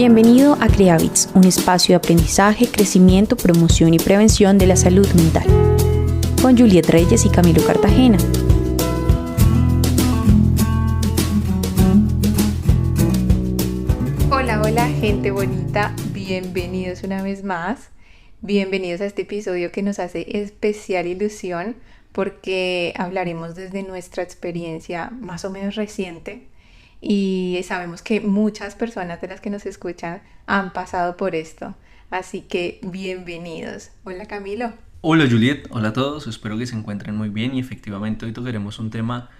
Bienvenido a CreaBits, un espacio de aprendizaje, crecimiento, promoción y prevención de la salud mental. Con Juliet Reyes y Camilo Cartagena. Hola gente bonita, bienvenidos una vez más. Bienvenidos a este episodio que nos hace especial ilusión porque hablaremos desde nuestra experiencia más o menos reciente. Y sabemos que muchas personas de las que nos escuchan han pasado por esto. Así que bienvenidos. Hola Camilo. Hola Juliet, hola a todos, espero que se encuentren muy bien y efectivamente hoy tocaremos un tema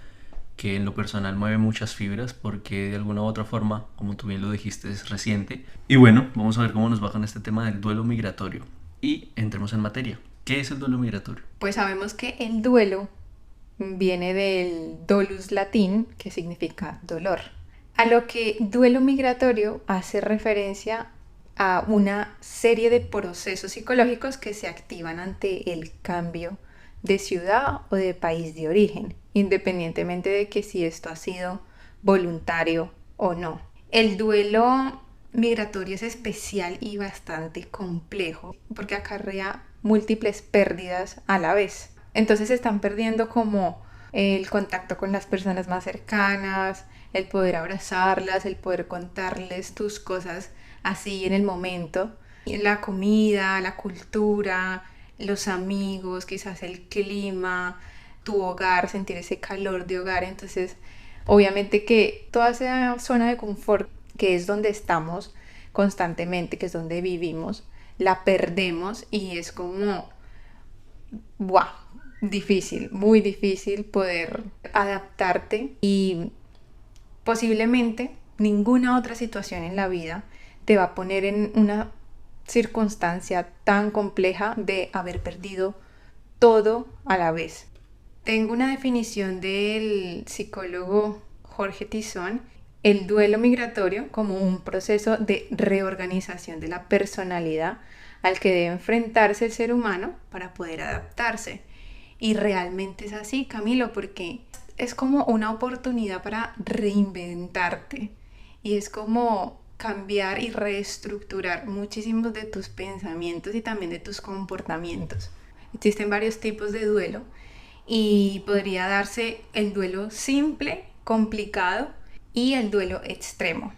que en lo personal mueve muchas fibras porque de alguna u otra forma, como tú bien lo dijiste, es reciente. Y bueno, vamos a ver cómo nos va con este tema del duelo migratorio. Y entremos en materia. ¿Qué es el duelo migratorio? Pues sabemos que el duelo viene del dolus latín, que significa dolor. A lo que duelo migratorio hace referencia a una serie de procesos psicológicos que se activan ante el cambio de ciudad o de país de origen, independientemente de que si esto ha sido voluntario o no. El duelo migratorio es especial y bastante complejo porque acarrea múltiples pérdidas a la vez. Entonces se están perdiendo como el contacto con las personas más cercanas, el poder abrazarlas, el poder contarles tus cosas así en el momento. La comida, la cultura, los amigos, quizás el clima, tu hogar, sentir ese calor de hogar. Entonces, obviamente que toda esa zona de confort que es donde estamos constantemente, que es donde vivimos, la perdemos y es como, ¡buah! Difícil, muy difícil poder adaptarte y posiblemente ninguna otra situación en la vida te va a poner en una circunstancia tan compleja de haber perdido todo a la vez. Tengo una definición del psicólogo Jorge Tizón, el duelo migratorio como un proceso de reorganización de la personalidad al que debe enfrentarse el ser humano para poder adaptarse. Y realmente es así, Camilo, porque es como una oportunidad para reinventarte y es como cambiar y reestructurar muchísimos de tus pensamientos y también de tus comportamientos. Existen varios tipos de duelo y podría darse el duelo simple, complicado y el duelo extremo.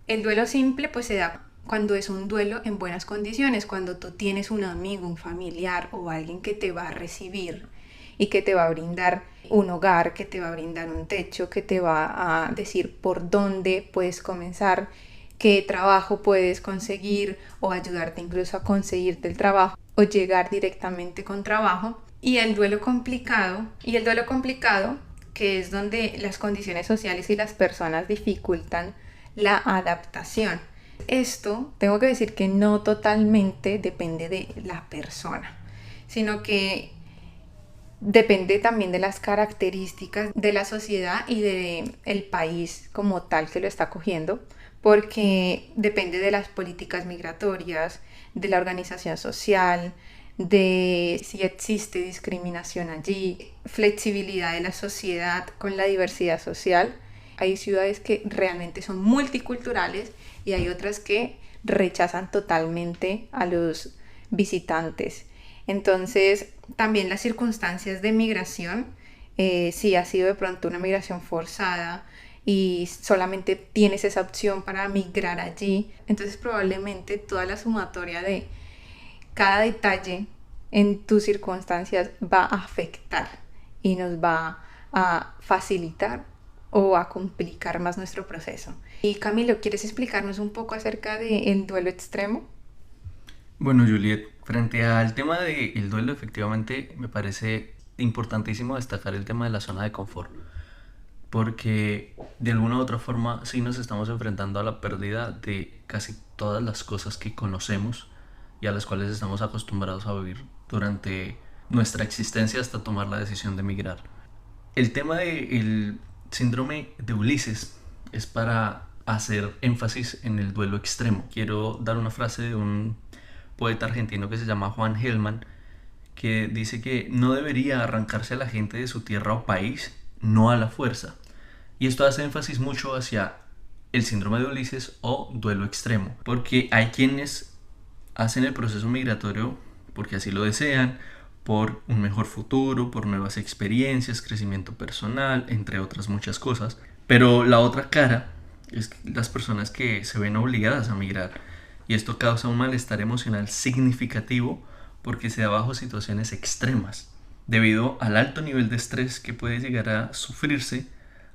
El duelo simple pues se da cuando es un duelo en buenas condiciones, cuando tú tienes un amigo, un familiar o alguien que te va a recibir y que te va a brindar un hogar, que te va a brindar un techo, que te va a decir por dónde puedes comenzar, qué trabajo puedes conseguir o ayudarte incluso a conseguirte el trabajo o llegar directamente con trabajo. Y el duelo complicado, que es donde las condiciones sociales y las personas dificultan la adaptación. Esto, tengo que decir que no totalmente depende de la persona, sino que depende también de las características de la sociedad y del país como tal que lo está cogiendo, porque depende de las políticas migratorias, de la organización social, de si existe discriminación allí, flexibilidad de la sociedad con la diversidad social. Hay ciudades que realmente son multiculturales y hay otras que rechazan totalmente a los visitantes. Entonces, también las circunstancias de migración, si ha sido de pronto una migración forzada y solamente tienes esa opción para migrar allí, entonces probablemente toda la sumatoria de cada detalle en tus circunstancias va a afectar y nos va a facilitar o a complicar más nuestro proceso. Y Camilo, ¿quieres explicarnos un poco acerca del duelo extremo? Bueno Juliet, frente al tema del duelo efectivamente me parece importantísimo destacar el tema de la zona de confort. Porque de alguna u otra forma sí nos estamos enfrentando a la pérdida de casi todas las cosas que conocemos y a las cuales estamos acostumbrados a vivir durante nuestra existencia hasta tomar la decisión de emigrar. El tema del síndrome de Ulises es para hacer énfasis en el duelo extremo. Quiero dar una frase de un poeta argentino que se llama Juan Gelman, que dice que no debería arrancarse a la gente de su tierra o país, no a la fuerza. Y esto hace énfasis mucho hacia el síndrome de Ulises o duelo extremo, porque hay quienes hacen el proceso migratorio porque así lo desean, por un mejor futuro, por nuevas experiencias, crecimiento personal, entre otras muchas cosas. Pero la otra cara es las personas que se ven obligadas a migrar, y esto causa un malestar emocional significativo porque se da bajo situaciones extremas, debido al alto nivel de estrés que puede llegar a sufrirse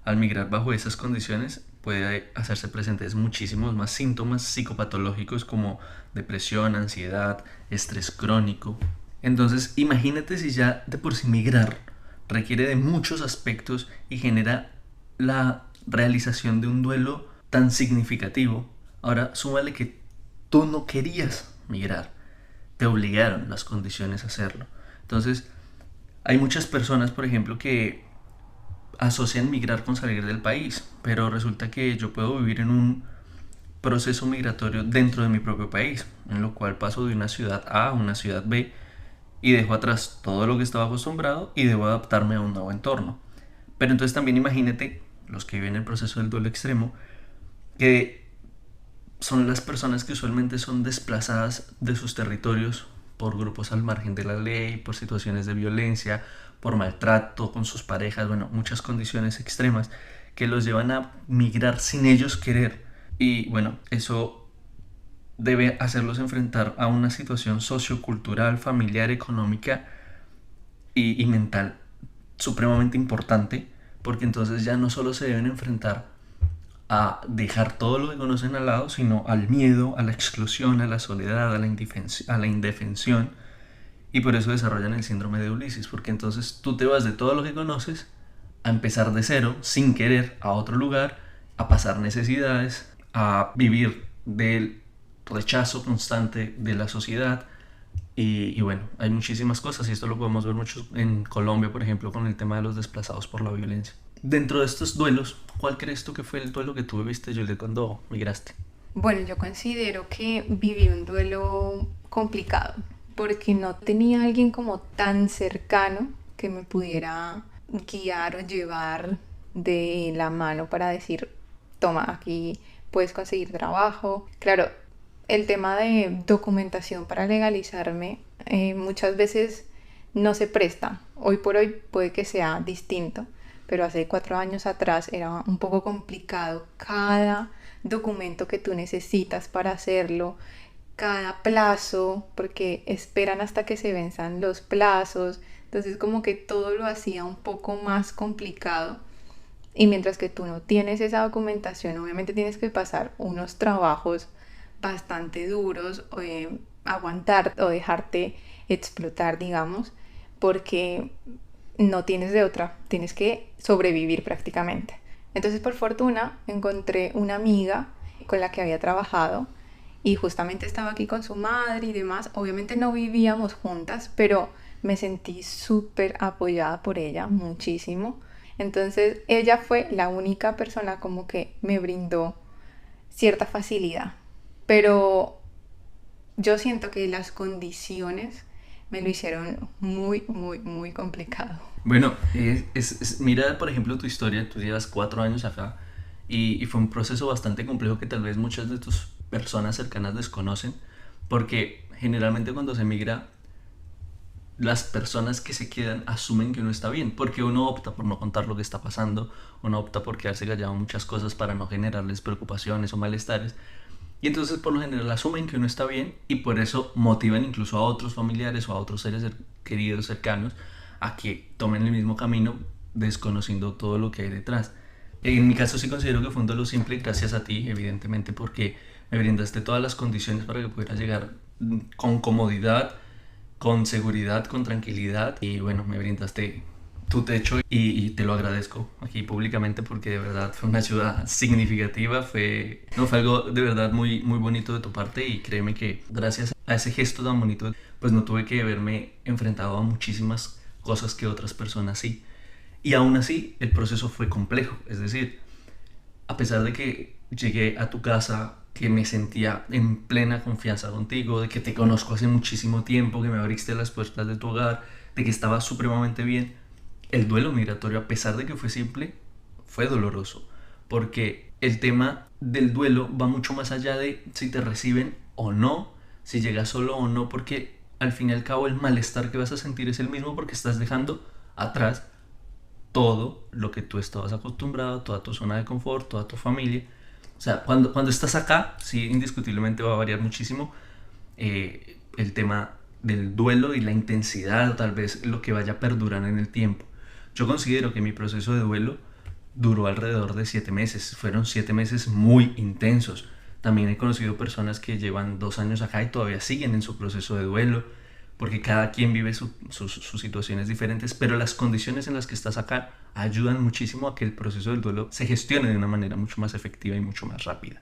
al migrar. Bajo esas condiciones puede hacerse presentes muchísimos más síntomas psicopatológicos como depresión, ansiedad, estrés crónico. Entonces, imagínate si ya de por sí migrar requiere de muchos aspectos y genera la realización de un duelo tan significativo. Ahora, súmale que tú no querías migrar, te obligaron las condiciones a hacerlo. Entonces, hay muchas personas, por ejemplo, que asocian migrar con salir del país, pero resulta que yo puedo vivir en un proceso migratorio dentro de mi propio país, en lo cual paso de una ciudad A a una ciudad B y dejo atrás todo lo que estaba acostumbrado y debo adaptarme a un nuevo entorno. Pero entonces también imagínate, los que viven el proceso del duelo extremo, que son las personas que usualmente son desplazadas de sus territorios por grupos al margen de la ley, por situaciones de violencia, por maltrato con sus parejas, bueno, muchas condiciones extremas que los llevan a migrar sin ellos querer. Y bueno, eso debe hacerlos enfrentar a una situación sociocultural, familiar, económica y mental supremamente importante, porque entonces ya no solo se deben enfrentar a dejar todo lo que conocen al lado, sino al miedo, a la exclusión, a la soledad, a la indefensión, y por eso desarrollan el síndrome de Ulises, porque entonces tú te vas de todo lo que conoces a empezar de cero, sin querer, a otro lugar, a pasar necesidades, a vivir del rechazo constante de la sociedad. Y bueno, hay muchísimas cosas, y esto lo podemos ver mucho en Colombia, por ejemplo, con el tema de los desplazados por la violencia. Dentro de estos duelos, ¿cuál crees tú que fue el duelo que tú viviste, Juliet, cuando migraste? Bueno, yo considero que viví un duelo complicado porque no tenía alguien como tan cercano que me pudiera guiar o llevar de la mano para decir, toma, aquí puedes conseguir trabajo. Claro, el tema de documentación para legalizarme muchas veces no se presta. Hoy por hoy puede que sea distinto, pero hace 4 años atrás era un poco complicado cada documento que tú necesitas para hacerlo, cada plazo, porque esperan hasta que se venzan los plazos, entonces como que todo lo hacía un poco más complicado. Y mientras que tú no tienes esa documentación, obviamente tienes que pasar unos trabajos bastante duros, aguantar o dejarte explotar, digamos, porque no tienes de otra, tienes que sobrevivir prácticamente. Entonces, por fortuna, encontré una amiga con la que había trabajado y justamente estaba aquí con su madre y demás. Obviamente no vivíamos juntas, pero me sentí súper apoyada por ella, muchísimo. Entonces, ella fue la única persona como que me brindó cierta facilidad. Pero yo siento que las condiciones me lo hicieron muy, muy, muy complicado. Bueno, mira, por ejemplo, tu historia. Tú llevas 4 años acá y fue un proceso bastante complejo que tal vez muchas de tus personas cercanas desconocen, porque generalmente cuando se migra, las personas que se quedan asumen que uno está bien, porque uno opta por no contar lo que está pasando, uno opta por quedarse callado muchas cosas para no generarles preocupaciones o malestares. Y entonces por lo general asumen que uno está bien y por eso motivan incluso a otros familiares o a otros seres queridos cercanos a que tomen el mismo camino, desconociendo todo lo que hay detrás. En mi caso sí considero que fue un duelo simple gracias a ti, evidentemente, porque me brindaste todas las condiciones para que pudiera llegar con comodidad, con seguridad, con tranquilidad, y bueno, me brindaste tu techo y te lo agradezco aquí públicamente porque de verdad fue una ayuda significativa, fue algo de verdad muy, muy bonito de tu parte, y créeme que gracias a ese gesto tan bonito pues no tuve que verme enfrentado a muchísimas cosas que otras personas sí, y aún así el proceso fue complejo. Es decir, a pesar de que llegué a tu casa, que me sentía en plena confianza contigo, de que te conozco hace muchísimo tiempo, que me abriste las puertas de tu hogar, de que estaba supremamente bien, el duelo migratorio, a pesar de que fue simple, fue doloroso, porque el tema del duelo va mucho más allá de si te reciben o no, si llegas solo o no, porque al fin y al cabo el malestar que vas a sentir es el mismo porque estás dejando atrás todo lo que tú estabas acostumbrado, toda tu zona de confort, toda tu familia. O sea, cuando estás acá, sí, indiscutiblemente va a variar muchísimo el tema del duelo y la intensidad, o tal vez lo que vaya a perdurar en el tiempo. Yo considero que mi proceso de duelo duró alrededor de 7 meses. Fueron 7 meses muy intensos. También he conocido personas que llevan 2 años acá y todavía siguen en su proceso de duelo, porque cada quien vive sus situaciones diferentes, pero las condiciones en las que estás acá ayudan muchísimo a que el proceso del duelo se gestione de una manera mucho más efectiva y mucho más rápida.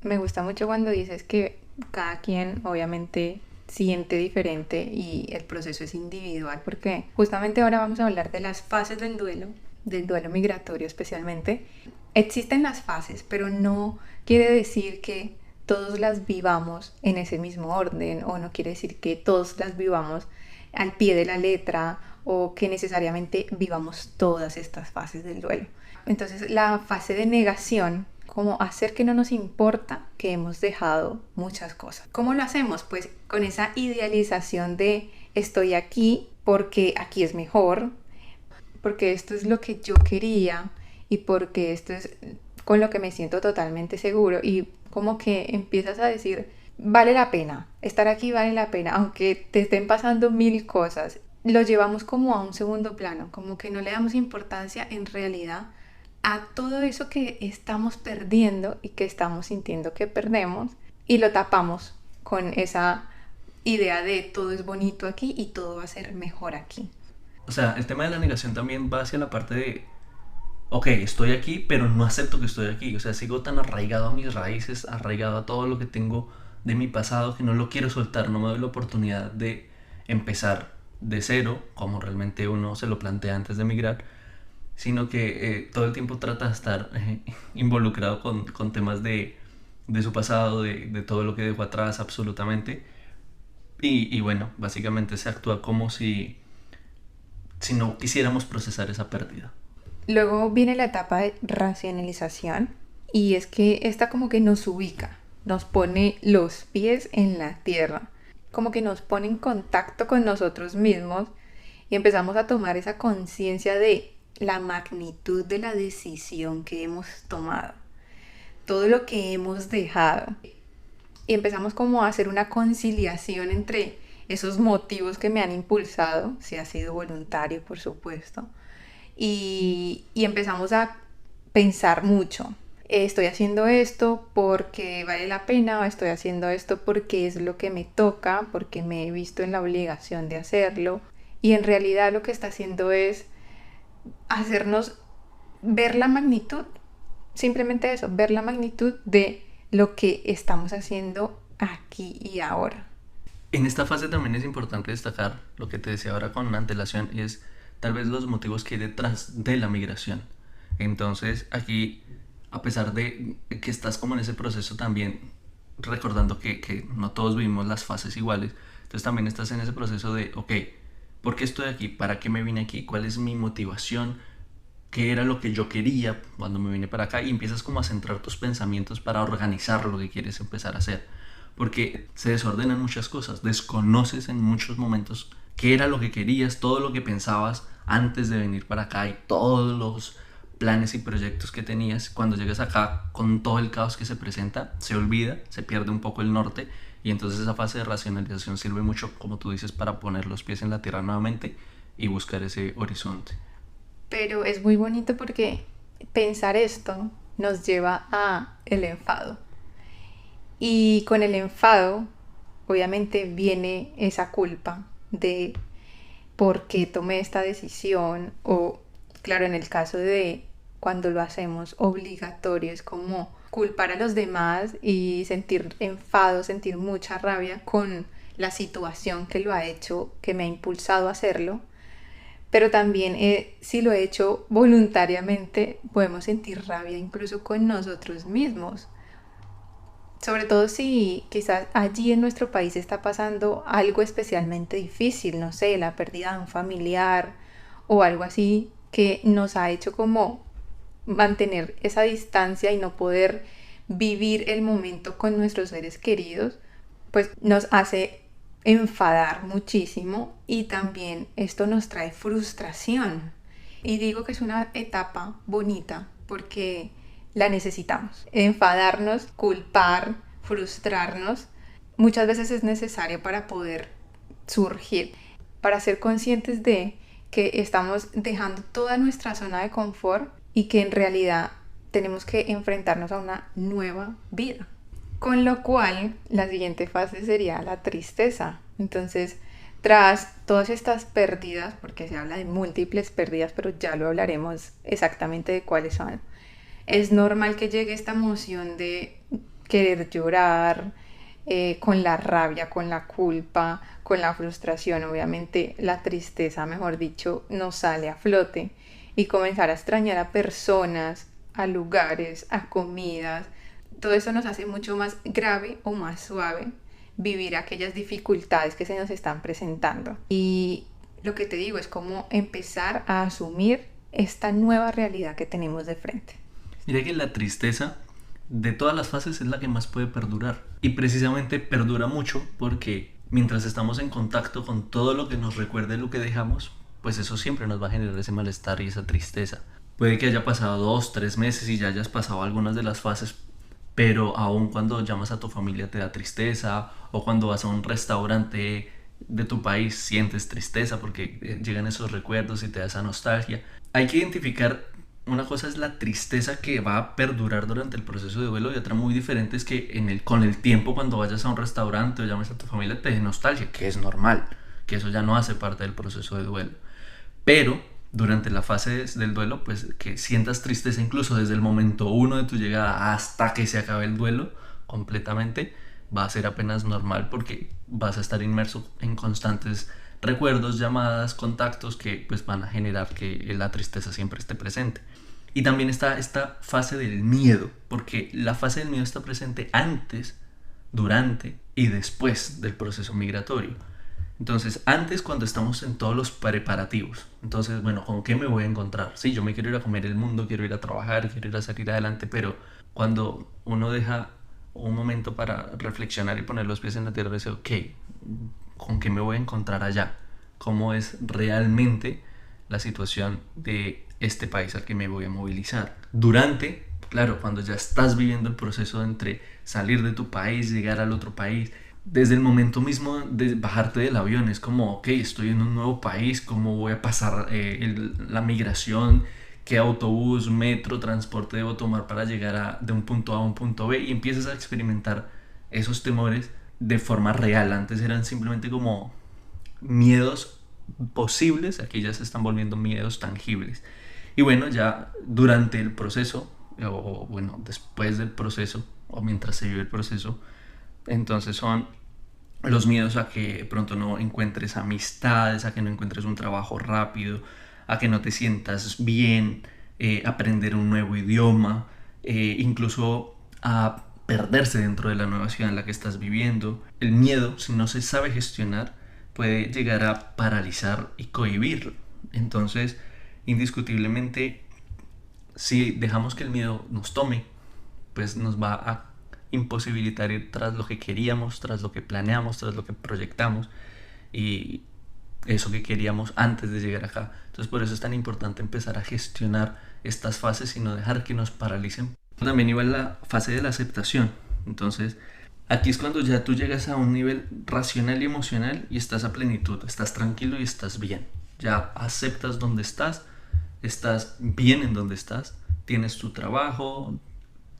Me gusta mucho cuando dices que cada quien obviamente siente diferente y el proceso es individual, porque justamente ahora vamos a hablar de las fases del duelo migratorio especialmente. Existen las fases, pero no quiere decir que todos las vivamos en ese mismo orden, o no quiere decir que todos las vivamos al pie de la letra, o que necesariamente vivamos todas estas fases del duelo. Entonces, la fase de negación, como hacer que no nos importa que hemos dejado muchas cosas. ¿Cómo lo hacemos? Pues con esa idealización de estoy aquí porque aquí es mejor, porque esto es lo que yo quería y porque esto es con lo que me siento totalmente seguro, y como que empiezas a decir, vale la pena, estar aquí vale la pena, aunque te estén pasando 1000 cosas. Lo llevamos como a un segundo plano, como que no le damos importancia en realidad a todo eso que estamos perdiendo y que estamos sintiendo que perdemos, y lo tapamos con esa idea de todo es bonito aquí y todo va a ser mejor aquí. O sea, el tema de la negación también va hacia la parte de, ok, estoy aquí, pero no acepto que estoy aquí. O sea, sigo tan arraigado a mis raíces, arraigado a todo lo que tengo de mi pasado, que no lo quiero soltar, no me doy la oportunidad de empezar de cero, como realmente uno se lo plantea antes de emigrar, sino que todo el tiempo trata de estar involucrado con temas de su pasado, de todo lo que dejó atrás absolutamente. Y bueno, básicamente se actúa como si no quisiéramos procesar esa pérdida. Luego viene la etapa de racionalización, y es que esta como que nos ubica, nos pone los pies en la tierra, como que nos pone en contacto con nosotros mismos y empezamos a tomar esa conciencia de la magnitud de la decisión que hemos tomado, todo lo que hemos dejado, y empezamos como a hacer una conciliación entre esos motivos que me han impulsado, si ha sido voluntario por supuesto, y empezamos a pensar mucho. Estoy haciendo esto porque vale la pena, o estoy haciendo esto porque es lo que me toca, porque me he visto en la obligación de hacerlo, y en realidad lo que está haciendo es hacernos ver la magnitud, simplemente eso, ver la magnitud de lo que estamos haciendo aquí y ahora. En esta fase también es importante destacar lo que te decía ahora con antelación, y es tal vez los motivos que hay detrás de la migración. Entonces aquí, a pesar de que estás como en ese proceso también, recordando que no todos vivimos las fases iguales, entonces también estás en ese proceso de, ok, ¿por qué estoy aquí? ¿Para qué me vine aquí? ¿Cuál es mi motivación? ¿Qué era lo que yo quería cuando me vine para acá? Y empiezas como a centrar tus pensamientos para organizar lo que quieres empezar a hacer. Porque se desordenan muchas cosas, desconoces en muchos momentos qué era lo que querías, todo lo que pensabas antes de venir para acá y todos los planes y proyectos que tenías. Cuando llegas acá con todo el caos que se presenta, se olvida, se pierde un poco el norte, y entonces esa fase de racionalización sirve mucho, como tú dices, para poner los pies en la tierra nuevamente y buscar ese horizonte. Pero es muy bonito porque pensar esto nos lleva a el enfado. Y con el enfado, obviamente, viene esa culpa de por qué tomé esta decisión, o, claro, en el caso de cuando lo hacemos obligatorio, es como culpar a los demás y sentir enfado, sentir mucha rabia con la situación que lo ha hecho, que me ha impulsado a hacerlo. Pero también si lo he hecho voluntariamente, podemos sentir rabia incluso con nosotros mismos. Sobre todo si quizás allí en nuestro país está pasando algo especialmente difícil, no sé, la pérdida de un familiar o algo así que nos ha hecho como mantener esa distancia y no poder vivir el momento con nuestros seres queridos, pues nos hace enfadar muchísimo y también esto nos trae frustración. Y digo que es una etapa bonita porque la necesitamos. Enfadarnos, culpar, frustrarnos, muchas veces es necesario para poder surgir, para ser conscientes de que estamos dejando toda nuestra zona de confort y que en realidad tenemos que enfrentarnos a una nueva vida. Con lo cual, la siguiente fase sería la tristeza. Entonces, tras todas estas pérdidas, porque se habla de múltiples pérdidas, pero ya lo hablaremos exactamente de cuáles son, es normal que llegue esta emoción de querer llorar, con la rabia, con la culpa, con la frustración. Obviamente la tristeza, mejor dicho, nos sale a flote y comenzar a extrañar a personas, a lugares, a comidas. Todo eso nos hace mucho más grave o más suave vivir aquellas dificultades que se nos están presentando. Y lo que te digo es como empezar a asumir esta nueva realidad que tenemos de frente. Mira que la tristeza de todas las fases es la que más puede perdurar. Y precisamente perdura mucho porque mientras estamos en contacto con todo lo que nos recuerde lo que dejamos, pues eso siempre nos va a generar ese malestar y esa tristeza. Puede que haya pasado 2, 3 meses y ya hayas pasado algunas de las fases, pero aún cuando llamas a tu familia te da tristeza, o cuando vas a un restaurante de tu país sientes tristeza porque llegan esos recuerdos y te da esa nostalgia. Hay que identificar, una cosa es la tristeza que va a perdurar durante el proceso de duelo y otra muy diferente es que con el tiempo, cuando vayas a un restaurante o llames a tu familia, te dé nostalgia, que es normal, que eso ya no hace parte del proceso de duelo. Pero durante la fase del duelo, pues que sientas tristeza incluso desde el momento 1 de tu llegada hasta que se acabe el duelo completamente, va a ser apenas normal porque vas a estar inmerso en constantes recuerdos, llamadas, contactos que pues van a generar que la tristeza siempre esté presente. Y también está esta fase del miedo, porque la fase del miedo está presente antes, durante y después del proceso migratorio. Entonces, antes, cuando estamos en todos los preparativos, entonces, bueno, ¿con qué me voy a encontrar? Sí, yo me quiero ir a comer el mundo, quiero ir a trabajar, quiero ir a salir adelante, pero cuando uno deja un momento para reflexionar y poner los pies en la tierra y dice, ok, ¿con qué me voy a encontrar allá? ¿Cómo es realmente la situación de este país al que me voy a movilizar? Durante, claro, cuando ya estás viviendo el proceso entre salir de tu país, llegar al otro país, desde el momento mismo de bajarte del avión, es como, ok, estoy en un nuevo país, ¿cómo voy a pasar la migración? ¿Qué autobús, metro, transporte debo tomar para llegar de un punto A a un punto B? Y empiezas a experimentar esos temores de forma real. Antes eran simplemente como miedos posibles, aquí ya se están volviendo miedos tangibles. Y bueno, ya durante el proceso, o bueno, después del proceso, o mientras se vive el proceso, entonces son los miedos a que pronto no encuentres amistades, a que no encuentres un trabajo rápido, a que no te sientas bien, aprender un nuevo idioma, incluso a perderse dentro de la nueva ciudad en la que estás viviendo. El miedo, si no se sabe gestionar, puede llegar a paralizar y cohibirlo. Entonces, indiscutiblemente, si dejamos que el miedo nos tome, pues nos va a imposibilitar ir tras lo que queríamos, tras lo que planeamos, tras lo que proyectamos y eso que queríamos antes de llegar acá. Entonces por eso es tan importante empezar a gestionar estas fases y no dejar que nos paralicen. También iba la fase de la aceptación. Entonces aquí es cuando ya tú llegas a un nivel racional y emocional y estás a plenitud, estás tranquilo y estás bien. Ya aceptas donde estás bien en donde estás, tienes tu trabajo,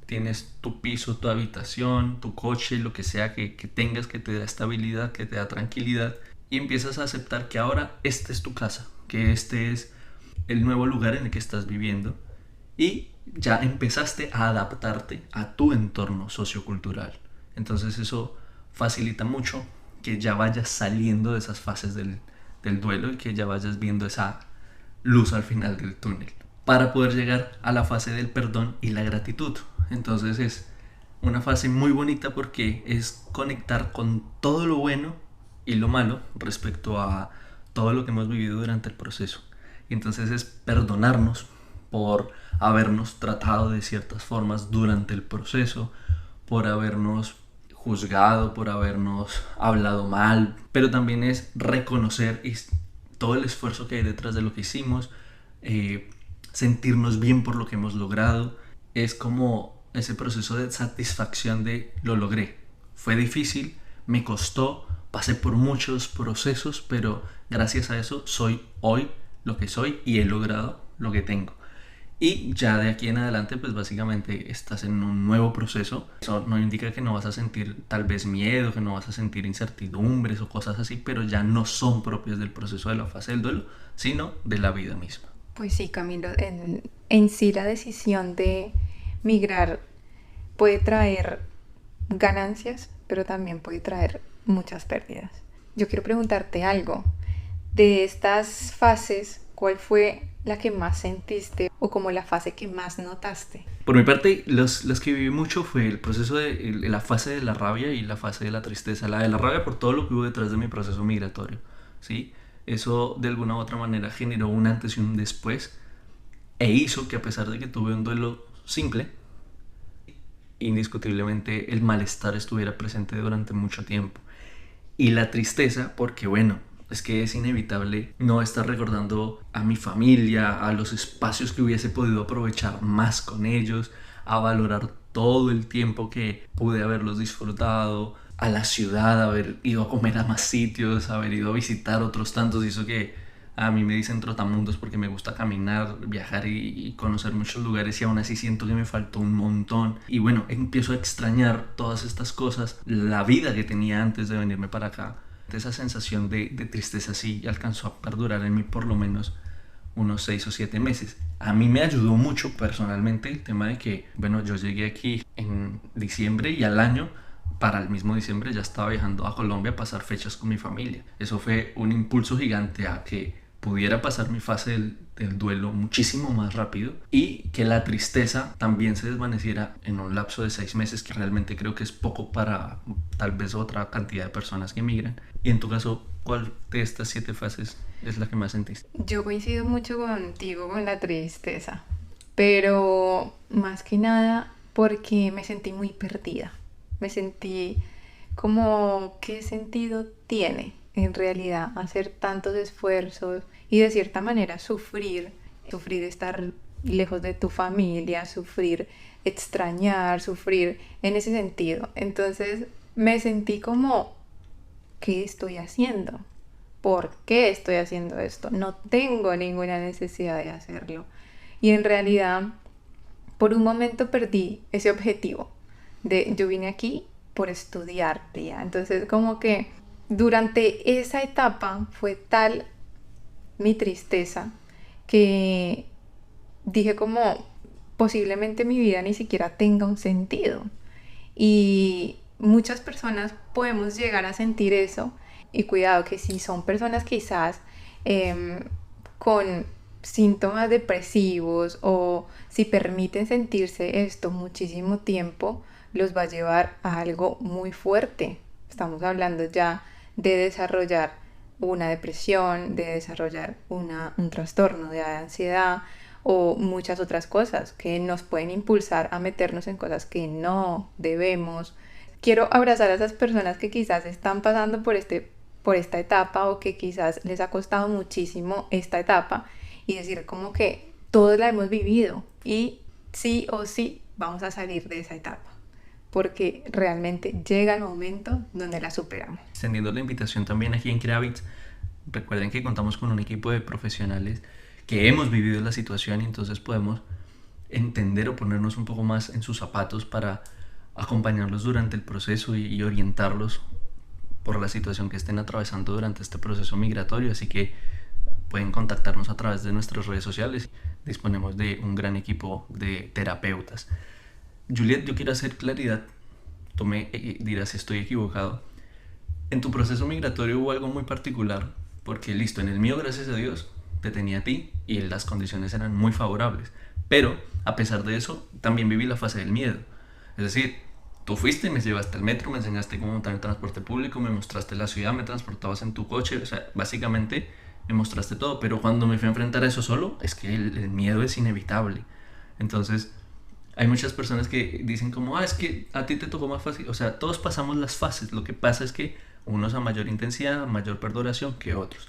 tienes tu piso, tu habitación, tu coche, lo que sea que tengas, que te da estabilidad, que te da tranquilidad, y empiezas a aceptar que ahora esta es tu casa, que este es el nuevo lugar en el que estás viviendo y ya empezaste a adaptarte a tu entorno sociocultural. Entonces eso facilita mucho que ya vayas saliendo de esas fases del duelo y que ya vayas viendo esa luz al final del túnel para poder llegar a la fase del perdón y la gratitud. Entonces es una fase muy bonita porque es conectar con todo lo bueno y lo malo respecto a todo lo que hemos vivido durante el proceso. Y entonces es perdonarnos por habernos tratado de ciertas formas durante el proceso, por habernos juzgado, por habernos hablado mal, pero también es reconocer todo el esfuerzo que hay detrás de lo que hicimos, sentirnos bien por lo que hemos logrado. Es como ese proceso de satisfacción de lo logré. Fue difícil, me costó, pasé por muchos procesos, pero gracias a eso soy hoy lo que soy y he logrado lo que tengo. Y ya de aquí en adelante, pues básicamente estás en un nuevo proceso. Eso no indica que no vas a sentir tal vez miedo, que no vas a sentir incertidumbres o cosas así, pero ya no son propias del proceso de la fase del duelo, sino de la vida misma. Pues sí, Camilo, en sí la decisión de migrar puede traer ganancias, pero también puede traer muchas pérdidas. Yo quiero preguntarte algo. De estas fases, ¿cuál fue la que más sentiste o como la fase que más notaste? Por mi parte, los que viví mucho fue el proceso de la fase de la rabia y la fase de la tristeza. La de la rabia por todo lo que hubo detrás de mi proceso migratorio, ¿sí? Eso de alguna u otra manera generó un antes y un después e hizo que, a pesar de que tuve un duelo simple, indiscutiblemente el malestar estuviera presente durante mucho tiempo. Y la tristeza porque, bueno, es que es inevitable no estar recordando a mi familia, a los espacios que hubiese podido aprovechar más con ellos, a valorar todo el tiempo que pude haberlos disfrutado, a la ciudad, haber ido a comer a más sitios, haber ido a visitar otros tantos. Y eso que a mí me dicen trotamundos porque me gusta caminar, viajar y conocer muchos lugares, y aún así siento que me faltó un montón. Y bueno, empiezo a extrañar todas estas cosas, la vida que tenía antes de venirme para acá. Esa sensación de tristeza sí alcanzó a perdurar en mí por lo menos unos 6 o 7 meses. A mí me ayudó mucho personalmente el tema de que, bueno, yo llegué aquí en diciembre y al año, para el mismo diciembre, ya estaba viajando a Colombia a pasar fechas con mi familia. Eso fue un impulso gigante a que pudiera pasar mi fase del duelo muchísimo más rápido y que la tristeza también se desvaneciera en un lapso de 6 meses, que realmente creo que es poco para tal vez otra cantidad de personas que emigran. Y en tu caso, ¿cuál de estas 7 fases es la que más sentiste? Yo coincido mucho contigo con la tristeza, pero más que nada porque me sentí muy perdida. Me sentí como, ¿qué sentido tiene en realidad hacer tantos esfuerzos y de cierta manera sufrir estar lejos de tu familia, sufrir extrañar, sufrir en ese sentido? Entonces me sentí como, ¿qué estoy haciendo? ¿Por qué estoy haciendo esto? No tengo ninguna necesidad de hacerlo. Y en realidad, por un momento perdí ese objetivo de yo vine aquí por estudiar, tía. Entonces, como que durante esa etapa fue tal mi tristeza que dije como posiblemente mi vida ni siquiera tenga un sentido. Y muchas personas podemos llegar a sentir eso. Y cuidado que si son personas quizás con síntomas depresivos, o si permiten sentirse esto muchísimo tiempo, los va a llevar a algo muy fuerte. Estamos hablando ya de desarrollar una depresión, de desarrollar un trastorno de ansiedad o muchas otras cosas que nos pueden impulsar a meternos en cosas que no debemos. Quiero abrazar a esas personas que quizás están pasando por esta etapa, o que quizás les ha costado muchísimo esta etapa, y decir como que todos la hemos vivido y sí o sí vamos a salir de esa etapa, porque realmente llega el momento donde la superamos. Extendiendo la invitación también aquí en Creavits, recuerden que contamos con un equipo de profesionales que hemos vivido la situación, y entonces podemos entender o ponernos un poco más en sus zapatos para acompañarlos durante el proceso y orientarlos por la situación que estén atravesando durante este proceso migratorio. Así que pueden contactarnos a través de nuestras redes sociales. Disponemos de un gran equipo de terapeutas. Juliet, yo quiero hacer claridad. Tú me dirás si estoy equivocado. En tu proceso migratorio hubo algo muy particular, porque listo, en el mío, gracias a Dios, te tenía a ti y las condiciones eran muy favorables. Pero a pesar de eso, también viví la fase del miedo. Es decir, tú fuiste, me llevaste al metro, me enseñaste cómo montar el transporte público, me mostraste la ciudad, me transportabas en tu coche. O sea, básicamente me mostraste todo, pero cuando me fui a enfrentar a eso solo, es que el miedo es inevitable. Entonces, hay muchas personas que dicen como, es que a ti te tocó más fácil. O sea, todos pasamos las fases. Lo que pasa es que unos a mayor intensidad, a mayor perduración que otros.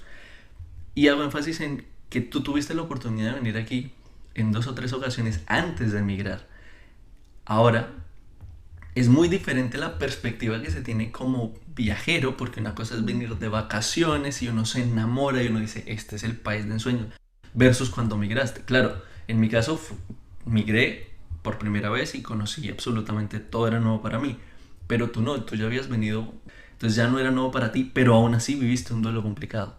Y hago énfasis en que tú tuviste la oportunidad de venir aquí en 2 o 3 ocasiones antes de emigrar. Ahora, es muy diferente la perspectiva que se tiene como viajero, porque una cosa es venir de vacaciones y uno se enamora y uno dice, este es el país de ensueño, versus cuando migraste. Claro, en mi caso migré por primera vez y conocí absolutamente todo, era nuevo para mí, pero tú no, tú ya habías venido, entonces ya no era nuevo para ti, pero aún así viviste un duelo complicado.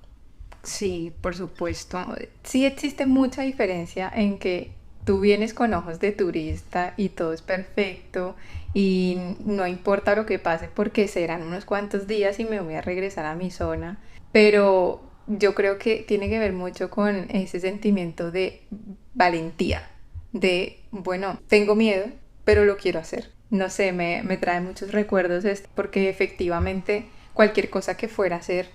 Sí, por supuesto. Sí existe mucha diferencia en que tú vienes con ojos de turista y todo es perfecto y no importa lo que pase porque serán unos cuantos días y me voy a regresar a mi zona. Pero yo creo que tiene que ver mucho con ese sentimiento de valentía, de, bueno, tengo miedo, pero lo quiero hacer. No sé, me trae muchos recuerdos esto porque efectivamente cualquier cosa que fuera a hacer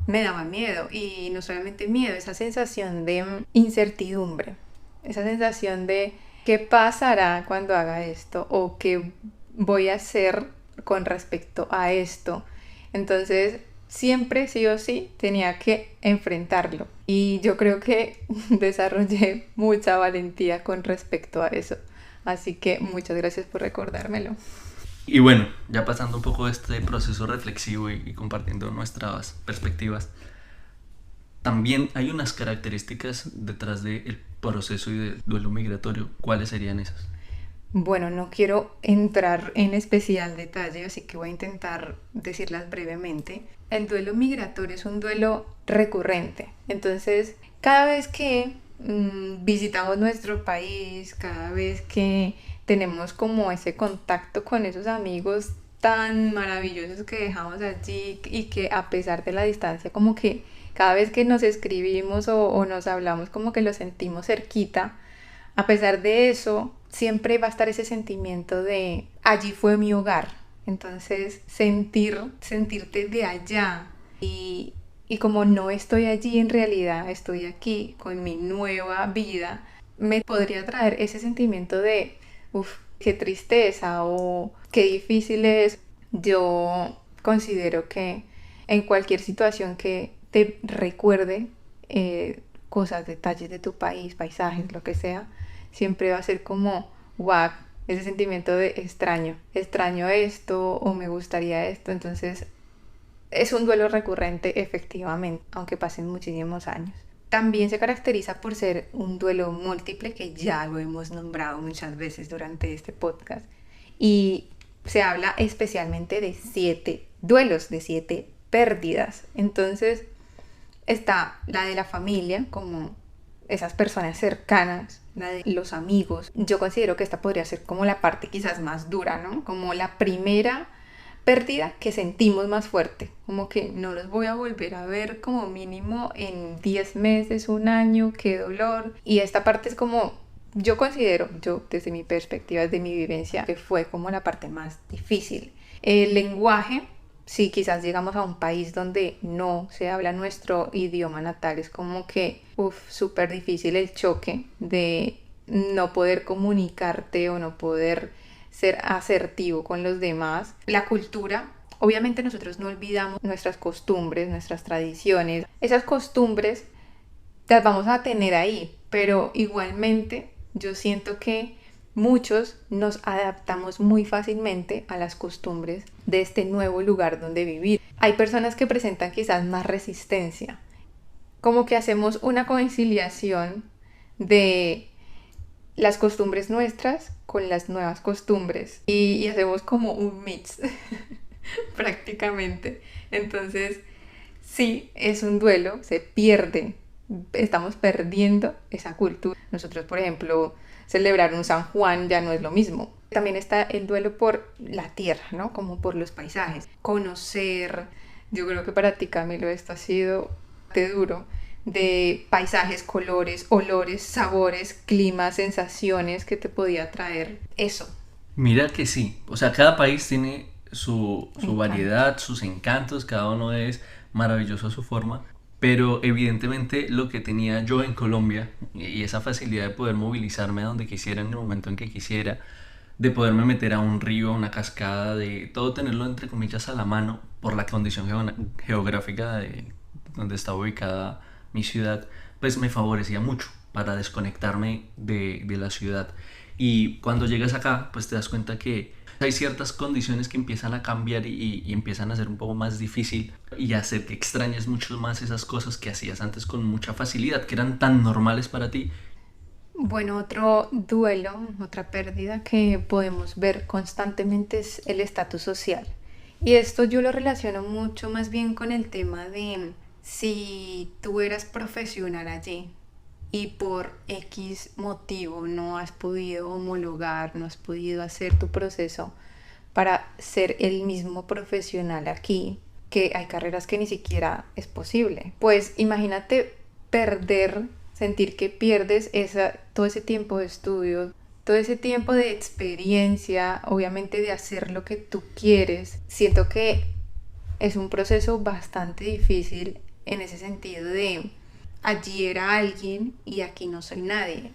me daba miedo, y no solamente miedo, esa sensación de incertidumbre, esa sensación de qué pasará cuando haga esto o qué voy a hacer con respecto a esto. Entonces siempre sí o sí tenía que enfrentarlo, y yo creo que desarrollé mucha valentía con respecto a eso, así que muchas gracias por recordármelo. Y bueno, ya pasando un poco de este proceso reflexivo y compartiendo nuestras perspectivas, también hay unas características detrás del proceso y del duelo migratorio. ¿Cuáles serían esas? Bueno, no quiero entrar en especial detalle, así que voy a intentar decirlas brevemente. El duelo migratorio es un duelo recurrente. Entonces, cada vez que visitamos nuestro país, cada vez que tenemos como ese contacto con esos amigos tan maravillosos que dejamos allí y que a pesar de la distancia, como que cada vez que nos escribimos o nos hablamos, como que lo sentimos cerquita. A pesar de eso, siempre va a estar ese sentimiento de allí fue mi hogar. Entonces, sentirte de allá y como no estoy allí en realidad, estoy aquí con mi nueva vida, me podría traer ese sentimiento de, uff, qué tristeza o qué difícil es. Yo considero que en cualquier situación que te recuerde cosas, detalles de tu país, paisajes, lo que sea, siempre va a ser como, wow, ese sentimiento de extraño esto o me gustaría esto. Entonces es un duelo recurrente efectivamente, aunque pasen muchísimos años. También se caracteriza por ser un duelo múltiple, que ya lo hemos nombrado muchas veces durante este podcast, y se habla especialmente de 7 duelos, de 7 pérdidas. Entonces está la de la familia, como esas personas cercanas, la de los amigos. Yo considero que esta podría ser como la parte quizás más dura, ¿no? Como la primera pérdida que sentimos más fuerte, como que no los voy a volver a ver como mínimo en 10 meses, un año, qué dolor. Y esta parte es como, yo considero, yo desde mi perspectiva, desde mi vivencia, que fue como la parte más difícil. El lenguaje, si quizás llegamos a un país donde no se habla nuestro idioma natal, es como que, súper difícil el choque de no poder comunicarte o no poder ser asertivo con los demás. La cultura, obviamente nosotros no olvidamos nuestras costumbres, nuestras tradiciones. Esas costumbres las vamos a tener ahí, pero igualmente yo siento que muchos nos adaptamos muy fácilmente a las costumbres de este nuevo lugar donde vivir. Hay personas que presentan quizás más resistencia, como que hacemos una conciliación de las costumbres nuestras con las nuevas costumbres y hacemos como un mix prácticamente. Entonces sí, es un duelo, se pierde, estamos perdiendo esa cultura. Nosotros, por ejemplo, celebrar un San Juan ya no es lo mismo. También está el duelo por la tierra, ¿no? Como por los paisajes. Conocer, yo creo que para ti, Camilo, esto ha sido duro, de paisajes, colores, olores, sabores, climas, sensaciones que te podía traer eso. Mira que sí, o sea, cada país tiene su variedad, sus encantos, cada uno es maravilloso a su forma, Pero evidentemente lo que tenía yo en Colombia y esa facilidad de poder movilizarme a donde quisiera en el momento en que quisiera, de poderme meter a un río, a una cascada, de todo tenerlo entre comillas a la mano por la condición geográfica de donde está ubicada mi ciudad, pues me favorecía mucho para desconectarme de la ciudad. Y cuando llegas acá, pues te das cuenta que hay ciertas condiciones que empiezan a cambiar y empiezan a ser un poco más difícil y hacer que extrañes mucho más esas cosas que hacías antes con mucha facilidad, que eran tan normales para ti. Bueno, otro duelo, otra pérdida que podemos ver constantemente es el estatus social. Y esto yo lo relaciono mucho más bien con el tema de si tú eras profesional allí y por X motivo no has podido homologar, no has podido hacer tu proceso para ser el mismo profesional aquí, que hay carreras que ni siquiera es posible. Pues imagínate perder, sentir que pierdes todo ese tiempo de estudio, todo ese tiempo de experiencia, obviamente de hacer lo que tú quieres. Siento que es un proceso bastante difícil en ese sentido de allí era alguien y aquí no soy nadie.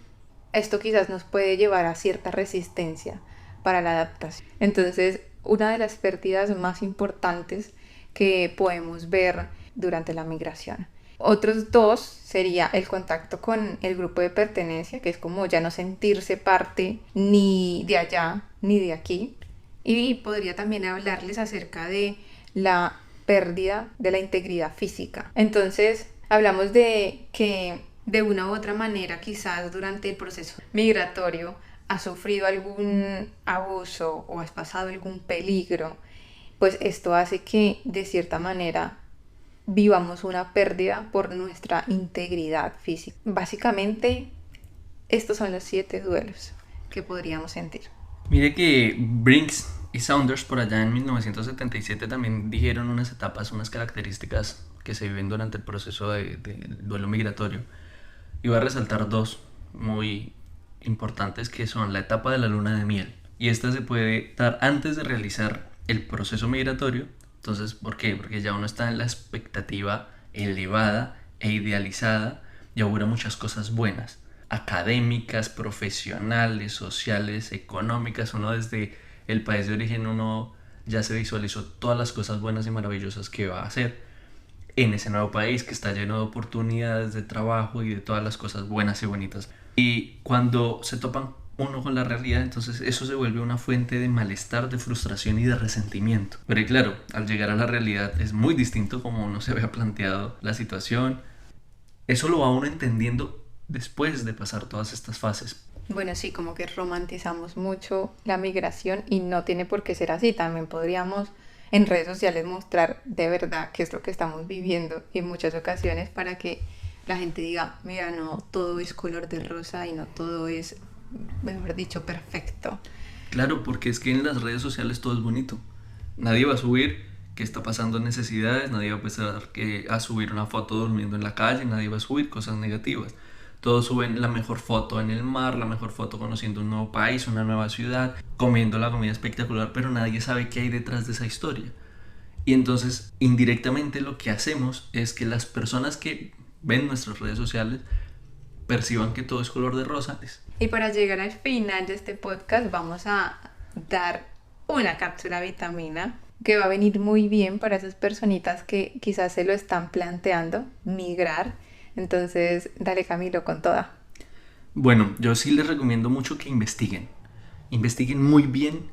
Esto quizás nos puede llevar a cierta resistencia para la adaptación. Entonces, una de las pérdidas más importantes que podemos ver durante la migración. Otros dos sería el contacto con el grupo de pertenencia, que es como ya no sentirse parte ni de allá ni de aquí. Y podría también hablarles acerca de la pérdida de la integridad física. Entonces, hablamos de que de una u otra manera quizás durante el proceso migratorio has sufrido algún abuso o has pasado algún peligro, pues esto hace que de cierta manera vivamos una pérdida por nuestra integridad física. Básicamente, estos son los 7 duelos que podríamos sentir. Mire que Brinks y Saunders por allá en 1977 también dijeron unas etapas, unas características que se viven durante el proceso del duelo migratorio. Y voy a resaltar 2 muy importantes, que son la etapa de la luna de miel. Y esta se puede dar antes de realizar el proceso migratorio. Entonces, ¿por qué? Porque ya uno está en la expectativa elevada e idealizada y augura muchas cosas buenas, académicas, profesionales, sociales, económicas. Uno desde el país de origen, uno ya se visualizó todas las cosas buenas y maravillosas que va a hacer en ese nuevo país que está lleno de oportunidades de trabajo y de todas las cosas buenas y bonitas. Y cuando se topan uno con la realidad, entonces eso se vuelve una fuente de malestar, de frustración y de resentimiento. Pero claro, al llegar a la realidad es muy distinto como uno se había planteado la situación. Eso lo va uno entendiendo después de pasar todas estas fases. Bueno, sí, como que romantizamos mucho la migración y no tiene por qué ser así. También podríamos en redes sociales mostrar de verdad qué es lo que estamos viviendo en muchas ocasiones para que la gente diga, mira, no todo es color de rosa y no todo es, mejor dicho, perfecto. Claro, porque es que en las redes sociales todo es bonito. Nadie va a subir que está pasando necesidades, nadie va a empezar a subir una foto durmiendo en la calle, nadie va a subir cosas negativas. Todos suben la mejor foto en el mar, la mejor foto conociendo un nuevo país, una nueva ciudad, comiendo la comida espectacular, pero nadie sabe qué hay detrás de esa historia. Y entonces, indirectamente lo que hacemos es que las personas que ven nuestras redes sociales perciban que todo es color de rosa. Y para llegar al final de este podcast vamos a dar una cápsula de vitamina que va a venir muy bien para esas personitas que quizás se lo están planteando, migrar. Entonces, dale Camilo con toda. Bueno, yo sí les recomiendo mucho que investiguen. Investiguen muy bien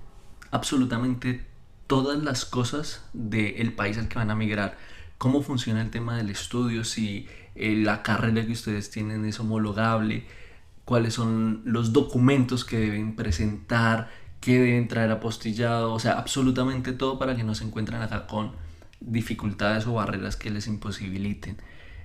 absolutamente todas las cosas del país al que van a migrar. Cómo funciona el tema del estudio, si la carrera que ustedes tienen es homologable, cuáles son los documentos que deben presentar, qué deben traer apostillado, o sea, absolutamente todo para que no se encuentren acá con dificultades o barreras que les imposibiliten.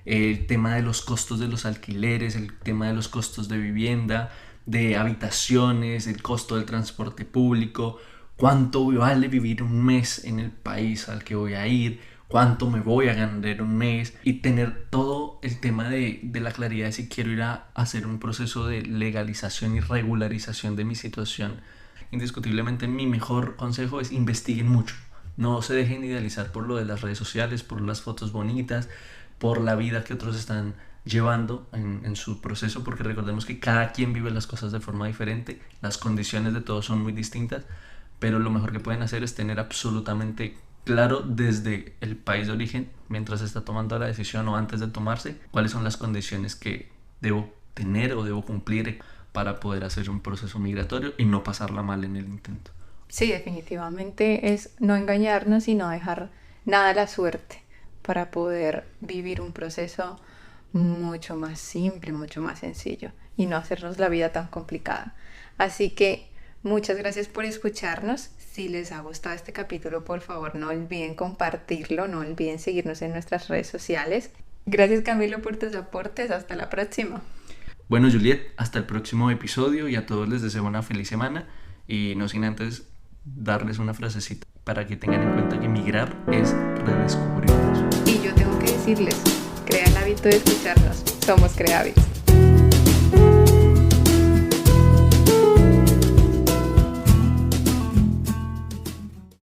El tema de los costos de los alquileres, el tema de los costos de vivienda, de habitaciones, el costo del transporte público, cuánto vale vivir un mes en el país al que voy a ir, cuánto me voy a ganar un mes, y tener todo el tema de la claridad de si quiero ir a hacer un proceso de legalización y regularización de mi situación. Indiscutiblemente mi mejor consejo es investiguen mucho, no se dejen idealizar por lo de las redes sociales, por las fotos bonitas, por la vida que otros están llevando en su proceso, porque recordemos que cada quien vive las cosas de forma diferente, las condiciones de todos son muy distintas, pero lo mejor que pueden hacer es tener absolutamente claro desde el país de origen, mientras se está tomando la decisión o antes de tomarse, cuáles son las condiciones que debo tener o debo cumplir para poder hacer un proceso migratorio y no pasarla mal en el intento. Sí, definitivamente es no engañarnos y no dejar nada a la suerte para poder vivir un proceso mucho más simple, mucho más sencillo y no hacernos la vida tan complicada. Así que muchas gracias por escucharnos. Si les ha gustado este capítulo, por favor no olviden compartirlo, no olviden seguirnos en nuestras redes sociales. Gracias, Camilo, por tus aportes. Hasta la próxima. Bueno, Juliet, hasta el próximo episodio y a todos les deseo una feliz semana y no sin antes darles una frasecita para que tengan en cuenta que migrar es redescubrirnos. Y yo tengo que decirles, crea el hábito de escucharnos. Somos Creavits.